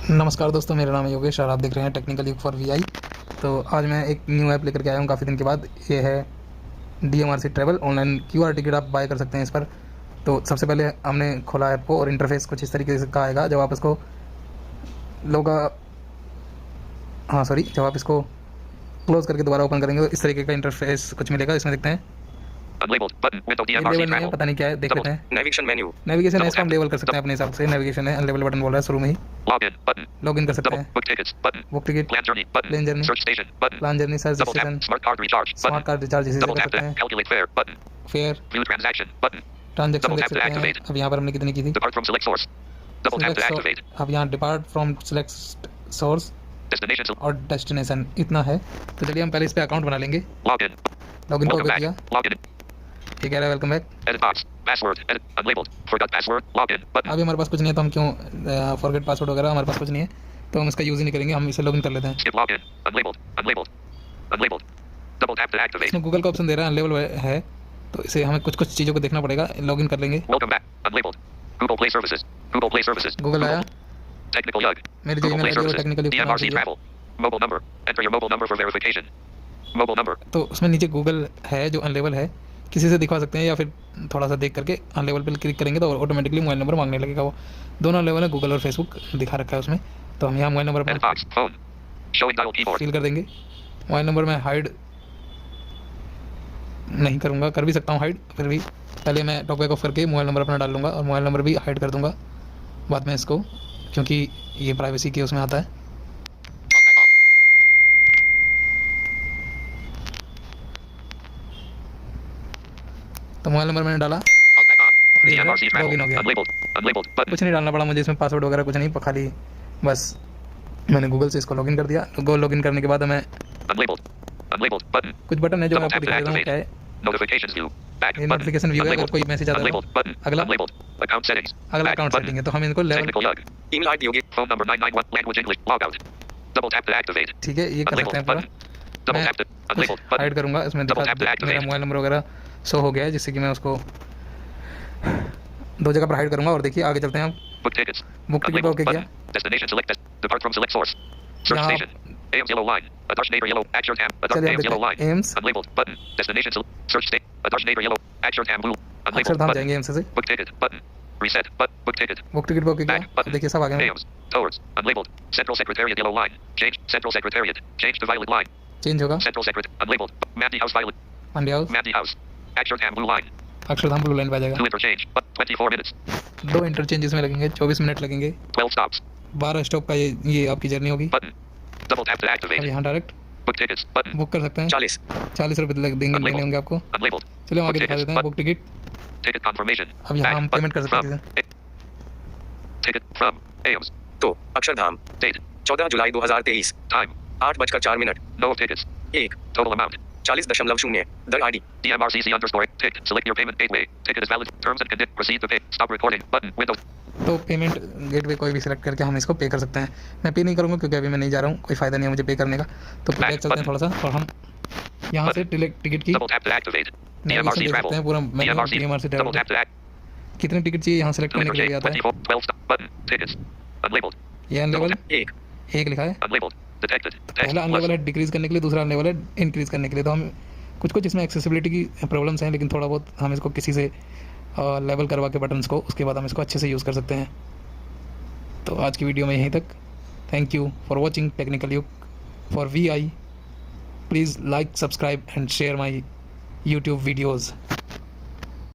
नमस्कार दोस्तों, मेरा नाम है योगेश और आप देख रहे हैं टेक्निकल युग फॉर वीआई। तो आज मैं एक न्यू ऐप लेकर के आया हूँ काफ़ी दिन के बाद। ये है DMRC travel. Online QR ticket आप बाय कर सकते हैं इस पर। तो सबसे पहले हमने खोला ऐप को और इंटरफेस कुछ इस तरीके से का आएगा। जब आप इसको जब आप इसको क्लोज़ करके दोबारा ओपन करेंगे तो इस तरीके का इंटरफेस कुछ मिलेगा। इसमें देखते हैं Unlabeled button window ये DMRC लेवल नहीं है, travel. पता नहीं क्या है, देख लेते हैं। Navigation menu. नेविगेशन है, इसको हम Double लेवल कर सकते हैं अपने हिसाब से। नेविगेशन है, अनलेबल बटन बोल रहा है शुरू में ही। Login button. लॉगिन कर सकते Double हैं। book tickets button. Book ticket, Plan journey button. Plane journey, Search station button. Plan journey, search Double tap station, smart card recharge smart button. Card recharge इसी से Double कर tap सकते to हैं। calculate fare button. Fair, View transaction button. Transaction Double देख tap to सकते हैं। activate. अब यहाँ पर हमने कितनी की थी। Depart from select source. Double tap to activate. अब यहाँ depart from select source Destination to और डेस्टिनेशन इतना है। तो चलिए हम पहले इस पे अकाउंट बना लेंगे। login. लॉगिन को Welcome ओके किया, back. Login. ये कह रहा है welcome back. Edit box. Password. Edit. Unlabeled. Forgot password. Login button. अभी हमारे पास कुछ नहीं है तो हम क्यों फॉरगेट पासवर्ड वगैरह हमारे पास कुछ नहीं है तो हम इसका यूज़ ही नहीं करेंगे। हम इसे लॉगिन कर लेते हैं। Skip login. Unlabeled. Unlabeled. Unlabeled. Double tap to activate. इसमें गूगल का ऑप्शन दे रहा है, अनलेबल है, तो इसे हमें कुछ कुछ चीज़ों को देखना पड़ेगा। लॉगिन कर लेंगे। Welcome back. Unlabeled. Google Play Services. Google Play Services. Google आया, Technical Yug. मेरी जो Google ईमेल Play आईडी है वो Services. Technically DMRC travel. Mobile number. Enter your mobile number for verification. Mobile number. तो उसमें नीचे गूगल है जो अनलेबल है, किसी से दिखवा सकते हैं या फिर थोड़ा सा देख करके अनलेबल पे क्लिक करेंगे तो ऑटोमेटिकली मोबाइल नंबर मांगने लगेगा। वो दोनों अनलेबल है, गूगल और फेसबुक दिखा रखा है उसमें। तो हम यहाँ mobile number Edit box. Phone. Showing dial keyboard. Fill कर देंगे। मोबाइल नंबर मैं हाइड नहीं करूँगा, कर भी सकता हूँ हाइड, फिर भी पहले मैं टॉकबैक ऑफ करके मोबाइल नंबर अपना डाल लूँगा और मोबाइल नंबर भी हाइड कर दूँगा बाद में इसको, क्योंकि ये प्राइवेसी के उसमें आता है। TalkBack off. तो मोबाइल नंबर मैंने डाला TalkBack on. और ये DMRC travel. लॉगिन हो गया। Unlabeled. Unlabeled button. कुछ नहीं डालना पड़ा मुझे इसमें, पासवर्ड वगैरह कुछ नहीं, खाली बस मैंने गूगल से इसको लॉगिन कर दिया। गूगल लॉगिन करने के बाद हमें Unlabeled. Unlabeled button. कुछ बटन है जो मैं Double आपको tap to दिखा देता हूँ क्या activate. है। Notifications view. Back ये button. नोटिफिकेशन व्यू है, अगर Unlabeled. कोई मैसेज आता है Unlabeled तो। button. अगला Unlabeled. Account settings. अगला Back अकाउंट button. सेटिंग है, तो हम इनको level, Technical Yug. Email ID Yogi. Phone number 991. Language English. Log out. Double tap to activate. ठीक है, ये कर सकते Unlabeled हैं पूरा। button. Double मैं tap to unlabeled hide button. करूँगा, इसमें Double दिखा tap to activate. मेरा मोबाइल नंबर वगैरह शो हो गया है, जिससे कि मैं उसको दो जगह पर हाइड करूँगा। और देखिए आगे चलते हैं हम। Book tickets. Book ticket Unlabeled okay किया। button. Destination select. Depart from select source. Search यहाँ station. Ames yellow line. Adarsh neighbor yellow. Action tab. चलिए Ames आप yellow line. देखते हैं AIIMS Unlabeled button. Destination search state. Adarsh neighbor yellow. Action tab blue. Unlabeled Akshardham button. जाएंगे AIIMS से। Book ticket button. Reset button. Book ticket. Book ticket okay किया। Back अब button. देखिए सब आ गए। Ames. Towards. Unlabeled. Central Secretariat yellow line. Change. Central Secretariat. Change to violet line. Change होगा। Central Secretariat. Unlabeled. Mandy House violet. Mandi house, Mandy House. Action tab blue line. Akshardham blue line पे आ जाएगा। 2 interchange. 24 minutes. 2 interchange इसमें लगेंगे, 24 minute लगेंगे। 12 stops. 12 stop का ये आपकी जर्नी होगी। Button. Double tap to अब activate. यहाँ direct Book tickets. Button. Book कर सकते हैं। 40. 40 रुपये देने होंगे आपको। Unlabeled. चलिए हम आगे Book दिखा tickets. देते हैं बुक टिकट। Ticket confirmation. अब यहाँ Back हम button. पेमेंट कर सकते From. हैं। Ticket from Ames. तो Akshardham Date. 14 July 2023 Time. 8:04 No tickets. 1 Total amount. 40.0 there ID DMRCC underscore tick. Select your payment gateway. Ticket is valid. Terms and conditions. Proceed to pay. Stop recording. Button. Window. तो payment gateway कोई भी select करके हम इसको पे कर सकते हैं। मैं पे नहीं करूँगा क्योंकि अभी मैं नहीं जा रहा हूँ, कोई फ़ायदा नहीं है मुझे पे करने का। तो बैक चलते हैं थोड़ा सा और हम यहाँ से टिकट की Double tap to activate. Navigation DMRC देख travel. सकते हैं पूरा menu. DMRC. DMRC Double travel tap to act. कितने टिकट चाहिए यहाँ सेलेक्ट 2 करने के लिए interchange. आता है। 24. 12 stop. Button. Tickets. Unlabeled. ये अनलेबल 1 एक लिखा है। Unlabeled. Detected. Text. पहला अनलेबल है डिक्रीज़ करने के लिए, दूसरा अनलेबल है इंक्रीज़ करने के लिए। तो हम कुछ इसमें एक्सेसिबिलिटी की प्रॉब्लम्स हैं, लेकिन थोड़ा बहुत हम इसको किसी से लेवल करवा के बटन्स को, उसके बाद हम इसको अच्छे से यूज़ कर सकते हैं। तो आज की वीडियो में यहीं तक। Thank you for watching technical Yug for VI। Please like, subscribe and share my YouTube videos.